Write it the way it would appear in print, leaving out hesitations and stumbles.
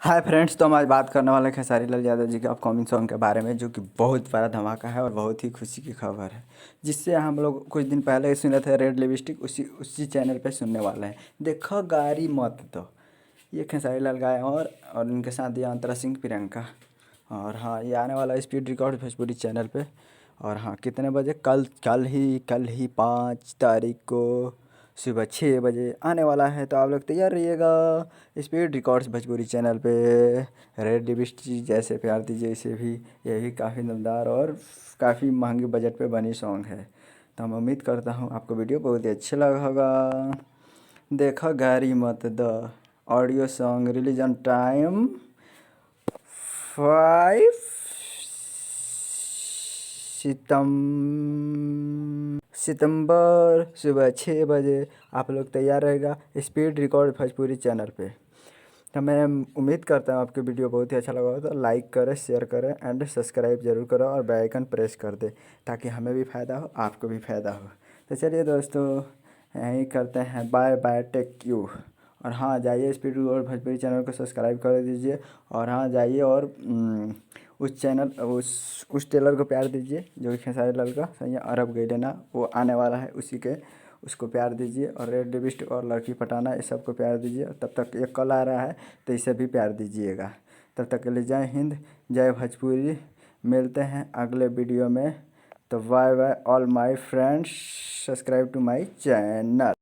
Hi friends, तो हम आज बात करने वाले हैं खेसारी लाल यादव जी के अपकमिंग सॉन्ग के बारे में, जो कि बहुत बड़ा धमाका है और बहुत ही खुशी की खबर है। जिससे हम लोग कुछ दिन पहले ही सुने थे रेड लिपस्टिक, उसी उसी चैनल पे सुनने वाले हैं। देखो गारी मत दो, ये खेसारी लाल गाए और इनके साथ दिया अंतरा सिंह प्रियंका। और हाँ, ये आने वाला है स्पीड रिकॉर्ड भोजपुरी चैनल पे। और हाँ, कितने बजे? कल ही 5 तारीख को सुबह 6 बजे आने वाला है। तो आप लोग तैयार रहिएगा स्पीड रिकॉर्ड्स भोजपुरी चैनल पे। रेड लिपस्टिक जैसे प्यार दीजिए, इसे भी, ये भी काफ़ी दमदार और काफ़ी महंगे बजट पे बनी सॉन्ग है। तो मैं उम्मीद करता हूँ आपको वीडियो बहुत ही अच्छा लगा होगा। देखो गारी मत the audio song release on time 5 सितंबर सुबह 6 बजे। आप लोग तैयार रहेगा स्पीड रिकॉर्ड भोजपुरी चैनल पे। तो मैं उम्मीद करता हूँ आपको वीडियो बहुत ही अच्छा लगा हो, तो लाइक करें, शेयर करें एंड सब्सक्राइब जरूर करो और बेल आइकन प्रेस कर दे, ताकि हमें भी फ़ायदा हो, आपको भी फ़ायदा हो। तो चलिए दोस्तों, यहीं करते हैं, बाय बाय, टेक यू। और हाँ, जाइए स्पीड रिकॉर्ड भोजपुरी चैनल को सब्सक्राइब कर दीजिए। और हाँ, जाइए और उस चैनल उस टेलर को प्यार दीजिए जो कि खेसारी लाल का सही अरब गई ना, वो आने वाला है, उसी के उसको प्यार दीजिए। और रेड लिपस्टिक और लड़की पटाना, इस सबको प्यार दीजिए। तब तक ये कल आ रहा है, तो इसे भी प्यार दीजिएगा। तब तक के लिए जय हिंद, जय भोजपुरी। मिलते हैं अगले वीडियो में। तो bye bye all my friends, subscribe to my channel.